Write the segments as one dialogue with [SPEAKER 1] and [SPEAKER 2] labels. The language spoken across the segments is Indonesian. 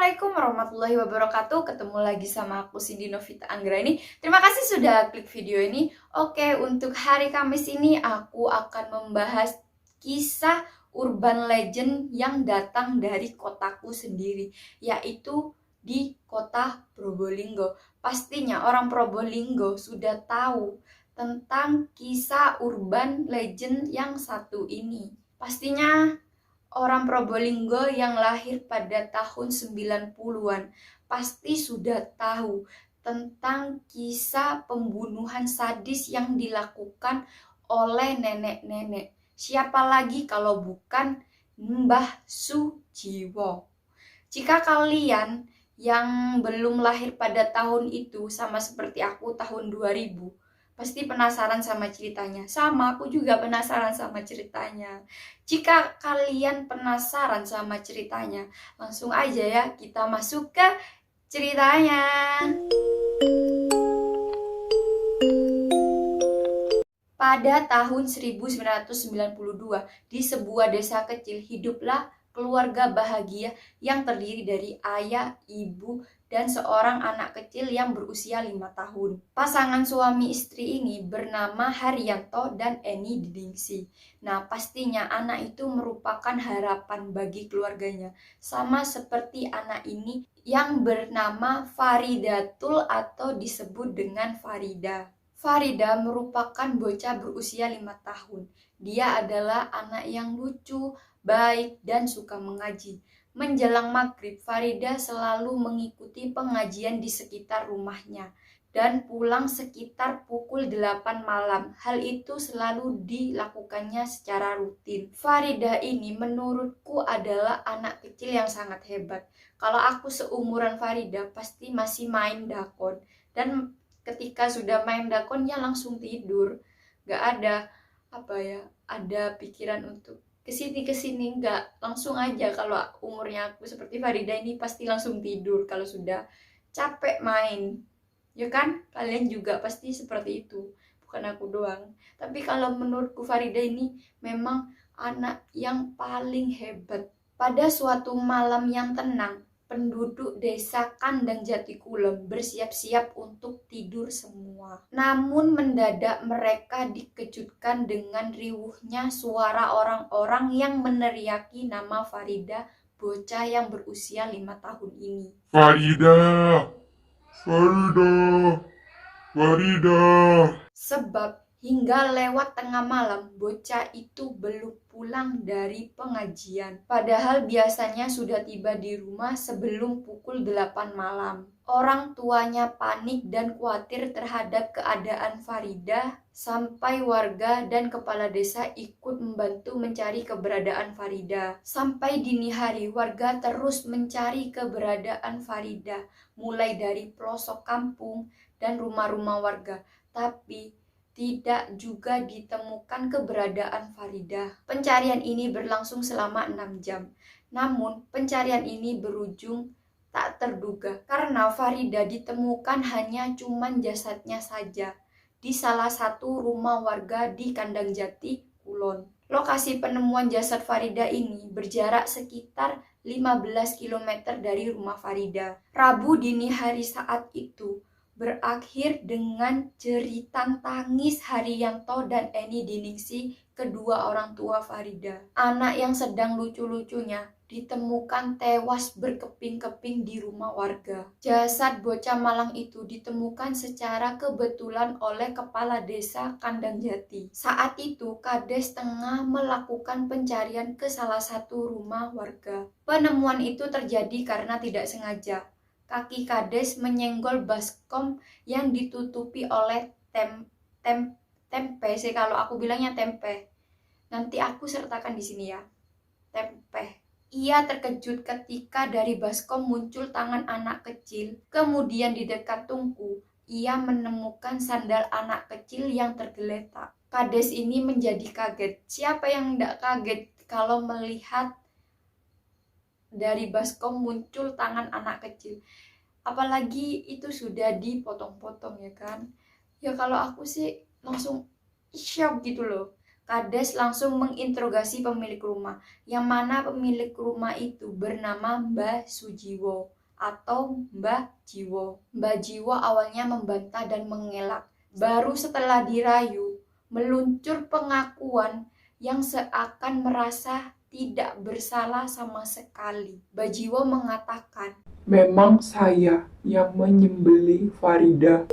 [SPEAKER 1] Assalamualaikum warahmatullahi wabarakatuh. Ketemu lagi sama aku Cindy Novita Anggraini. Terima kasih sudah klik video ini. Oke, untuk hari Kamis ini aku akan membahas kisah urban legend yang datang dari kotaku sendiri, yaitu di kota Probolinggo. Pastinya orang Probolinggo sudah tahu tentang kisah urban legend yang satu ini. Pastinya orang Probolinggo yang lahir pada tahun 90-an pasti sudah tahu tentang kisah pembunuhan sadis yang dilakukan oleh nenek-nenek. Siapa lagi kalau bukan Mbah Sujiwo. Jika kalian yang belum lahir pada tahun itu sama seperti aku tahun 2000, pasti penasaran sama ceritanya. Sama, aku juga penasaran sama ceritanya. Jika kalian penasaran sama ceritanya, langsung aja ya kita masuk ke ceritanya. Pada tahun 1992, di sebuah desa kecil hiduplah keluarga bahagia yang terdiri dari ayah, ibu, dan seorang anak kecil yang berusia 5 tahun. Pasangan suami istri ini bernama Haryanto dan Eni Diningsih. Nah, pastinya anak itu merupakan harapan bagi keluarganya. Sama seperti anak ini yang bernama Faridatul atau disebut dengan Farida. Farida merupakan bocah berusia 5 tahun. Dia adalah anak yang lucu, baik, dan suka mengaji. Menjelang maghrib, Farida selalu mengikuti pengajian di sekitar rumahnya dan pulang sekitar pukul 8 malam. Hal itu selalu dilakukannya secara rutin. Farida ini menurutku adalah anak kecil yang sangat hebat. Kalau aku seumuran Farida pasti masih main dakon, dan ketika sudah main dakonnya langsung tidur. Gak ada ada pikiran untuk kesini nggak, langsung aja. Kalau umurnya aku seperti Farida ini pasti langsung tidur kalau sudah capek main, ya kan? Kalian juga pasti seperti itu, bukan aku doang. Tapi kalau menurutku Farida ini memang anak yang paling hebat. Pada suatu malam yang tenang, penduduk desa Kandang Jatikulem bersiap-siap untuk tidur semua. Namun mendadak mereka dikejutkan dengan riuhnya suara orang-orang yang meneriaki nama Farida, bocah yang berusia 5 tahun ini.
[SPEAKER 2] Farida, Farida, Farida.
[SPEAKER 1] Sebab hingga lewat tengah malam, bocah itu belum pulang dari pengajian. Padahal biasanya sudah tiba di rumah sebelum pukul 8 malam. Orang tuanya panik dan khawatir terhadap keadaan Farida, sampai warga dan kepala desa ikut membantu mencari keberadaan Farida. Sampai dini hari, warga terus mencari keberadaan Farida, mulai dari pelosok kampung dan rumah-rumah warga. Tapi tidak juga ditemukan keberadaan Farida. Pencarian ini berlangsung selama 6 jam. Namun pencarian ini berujung tak terduga karena Farida ditemukan hanya cuman jasadnya saja di salah satu rumah warga di Kandang Jati Kulon. Lokasi penemuan jasad Farida ini berjarak sekitar 15 km dari rumah Farida. Rabu dini hari saat itu berakhir dengan jeritan tangis Haryanto dan Eni Diningsih, kedua orang tua Farida. Anak yang sedang lucu-lucunya ditemukan tewas berkeping-keping di rumah warga. Jasad bocah malang itu ditemukan secara kebetulan oleh kepala desa Kandang Jati. Saat itu Kades tengah melakukan pencarian ke salah satu rumah warga. Penemuan itu terjadi karena tidak sengaja. Kaki Kades menyenggol baskom yang ditutupi oleh tempe sih, kalau aku bilangnya tempe. Nanti aku sertakan di sini ya. Tempe. Ia terkejut ketika dari baskom muncul tangan anak kecil. Kemudian di dekat tungku, ia menemukan sandal anak kecil yang tergeletak. Kades ini menjadi kaget. Siapa yang tidak kaget kalau melihat dari baskom muncul tangan anak kecil, apalagi itu sudah dipotong-potong, ya kan? Ya kalau aku sih langsung shock gitu loh. Kades langsung menginterogasi pemilik rumah, yang mana pemilik rumah itu bernama Mbah Sujiwo atau Mbah Jiwo. Mbah Jiwo awalnya membantah dan mengelak. Baru setelah dirayu, meluncur pengakuan yang seakan merasa tidak bersalah sama sekali. Mbah Jiwo mengatakan,
[SPEAKER 3] Memang saya yang menyembelih Farida.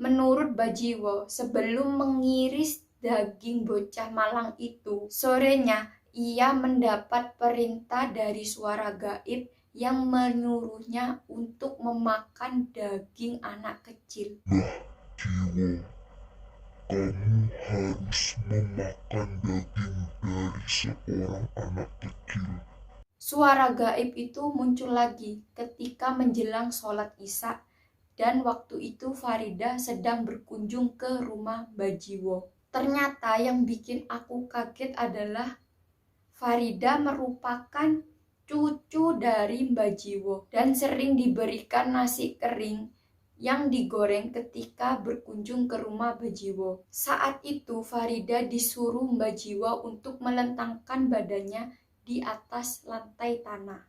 [SPEAKER 1] menurut Mbah Jiwo, sebelum mengiris daging bocah malang itu, sorenya ia mendapat perintah dari suara gaib yang menyuruhnya untuk memakan daging anak kecil.
[SPEAKER 2] Jiwo, kamu harus memakan daging dari seorang anak kecil.
[SPEAKER 1] Suara gaib itu muncul lagi ketika menjelang sholat Isya, dan waktu itu Farida sedang berkunjung ke rumah Mbah Jiwo. Ternyata yang bikin aku kaget adalah Farida merupakan cucu dari Mbah Jiwo dan sering diberikan nasi kering yang digoreng ketika berkunjung ke rumah Mbah Jiwo. Saat itu Farida disuruh Mbah Jiwo untuk melentangkan badannya di atas lantai tanah.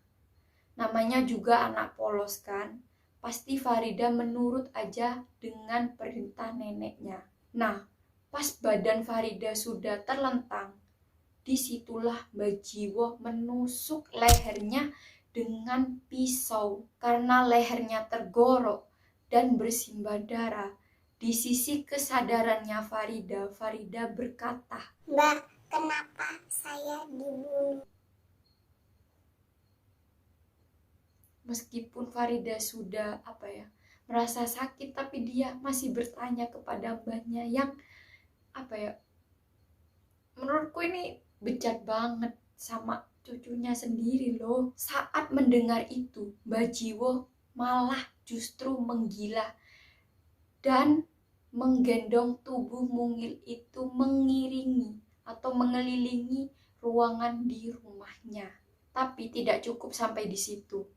[SPEAKER 1] Namanya juga anak polos kan? Pasti Farida menurut aja dengan perintah neneknya. Nah, pas badan Farida sudah terlentang, disitulah Mbah Jiwo menusuk lehernya dengan pisau. Karena lehernya tergorok dan bersimbah darah, di sisi kesadarannya Farida berkata,
[SPEAKER 4] Mbah, kenapa saya dibunuh?
[SPEAKER 1] Meskipun Farida sudah merasa sakit, tapi dia masih bertanya kepada mbahnya yang menurutku ini bejat banget sama cucunya sendiri loh. Saat mendengar itu, Mbah Jiwo malah justru menggila dan menggendong tubuh mungil itu mengiringi atau mengelilingi ruangan di rumahnya. Tapi tidak cukup sampai di situ.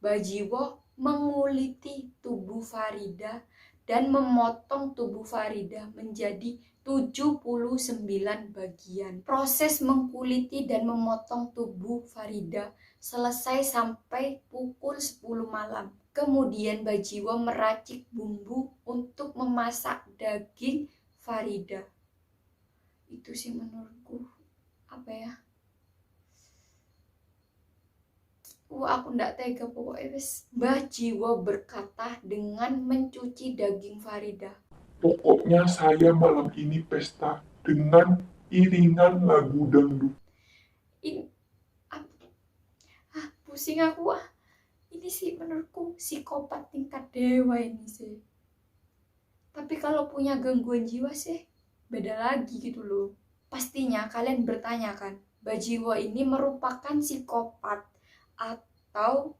[SPEAKER 1] Mbah Jiwo menguliti tubuh Farida dan memotong tubuh Farida menjadi 79 bagian. Proses mengkuliti dan memotong tubuh Farida selesai sampai pukul 10 malam. Kemudian Mbah Jiwo meracik bumbu untuk memasak daging Farida. Itu sih menurutku aku ndak tega pokoknya wes. Mbah Jiwo berkata dengan mencuci daging Farida.
[SPEAKER 2] Pokoknya saya malam ini pesta dengan iringan lagu dangdut.
[SPEAKER 1] Pusing aku Ini sih menurutku psikopat tingkat dewa ini sih. Tapi kalau punya gangguan jiwa sih beda lagi gitu loh. Pastinya kalian bertanya kan, Mbah Jiwo ini merupakan psikopat atau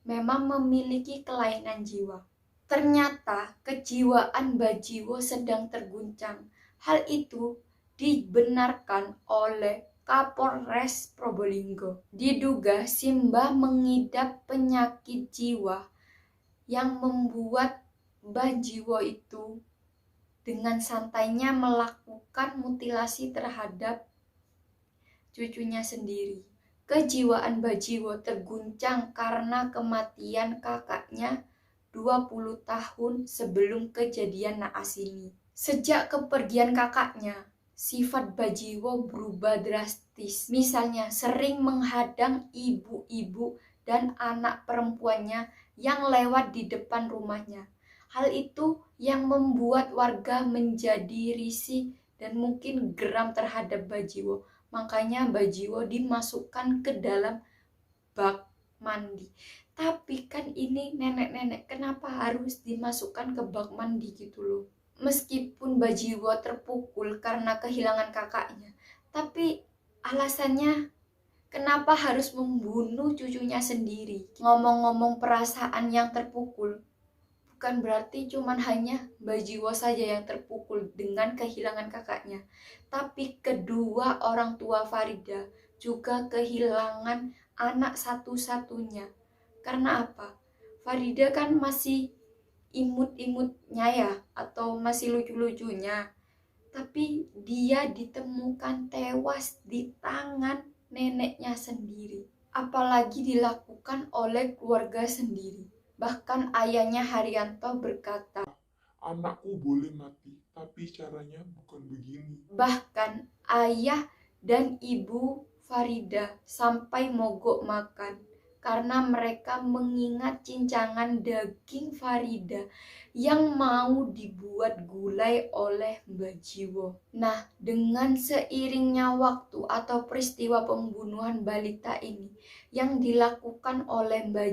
[SPEAKER 1] memang memiliki kelainan jiwa. Ternyata kejiwaan Mbah Jiwo sedang terguncang. Hal itu dibenarkan oleh Kapolres Probolinggo. Diduga Simbah mengidap penyakit jiwa yang membuat Mbah Jiwo itu dengan santainya melakukan mutilasi terhadap cucunya sendiri. Kejiwaan Mbah Jiwo terguncang karena kematian kakaknya 20 tahun sebelum kejadian naas ini. Sejak kepergian kakaknya, sifat Mbah Jiwo berubah drastis. Misalnya sering menghadang ibu-ibu dan anak perempuannya yang lewat di depan rumahnya. Hal itu yang membuat warga menjadi risih dan mungkin geram terhadap Mbah Jiwo. Makanya Mbah Jiwo dimasukkan ke dalam bak mandi. Tapi kan ini nenek-nenek, kenapa harus dimasukkan ke bak mandi gitu loh? Meskipun Mbah Jiwo terpukul karena kehilangan kakaknya, tapi alasannya kenapa harus membunuh cucunya sendiri? Ngomong-ngomong perasaan yang terpukul, bukan berarti cuman hanya Mbah Jiwo saja yang terpukul dengan kehilangan kakaknya, tapi kedua orang tua Farida juga kehilangan anak satu-satunya. Karena apa? Farida kan masih imut-imutnya ya, atau masih lucu-lucunya. Tapi dia ditemukan tewas di tangan neneknya sendiri. Apalagi dilakukan oleh keluarga sendiri. Bahkan ayahnya Haryanto berkata,
[SPEAKER 2] Anakku boleh mati, tapi caranya bukan begini.
[SPEAKER 1] bahkan ayah dan ibu Farida sampai mogok makan karena mereka mengingat cincangan daging Farida yang mau dibuat gulai oleh Mbah Jiwo. Nah, dengan seiringnya waktu atau peristiwa pembunuhan balita ini yang dilakukan oleh Mbah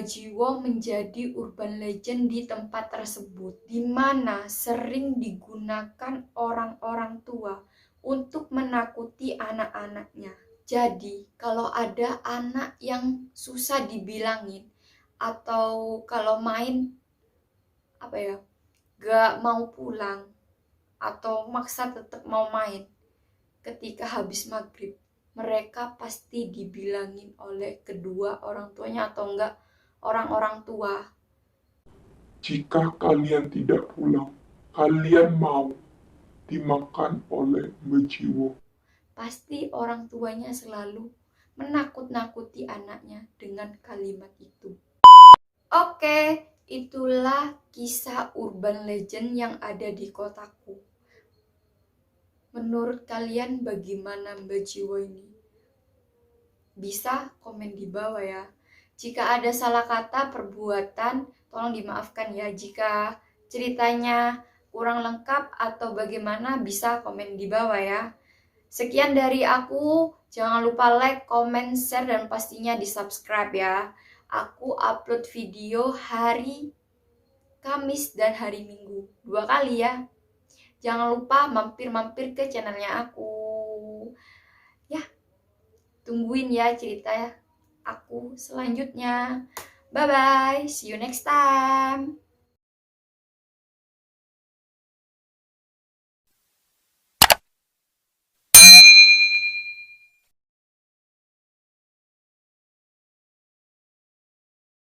[SPEAKER 1] Jiwo menjadi urban legend di tempat tersebut, di mana sering digunakan orang-orang tua untuk menakuti anak-anaknya. Jadi, kalau ada anak yang susah dibilangin atau kalau main gak mau pulang atau maksa tetap mau main ketika habis maghrib, mereka pasti dibilangin oleh kedua orang tuanya atau enggak orang-orang tua.
[SPEAKER 2] Jika kalian tidak pulang, kalian mau dimakan oleh Mbah Jiwo.
[SPEAKER 1] Pasti orang tuanya selalu menakut-nakuti anaknya dengan kalimat itu. Oke, itulah kisah urban legend yang ada di kotaku. Menurut kalian bagaimana Mbah Jiwo ini? Bisa komen di bawah ya. Jika ada salah kata, perbuatan, tolong dimaafkan ya. Jika ceritanya kurang lengkap atau bagaimana, bisa komen di bawah ya. Sekian dari aku, jangan lupa like, comment, share, dan pastinya di subscribe ya. Aku upload video hari Kamis dan hari Minggu, 2 kali ya. Jangan lupa mampir-mampir ke channelnya aku. Ya, tungguin ya cerita aku selanjutnya. Bye-bye, see you next time.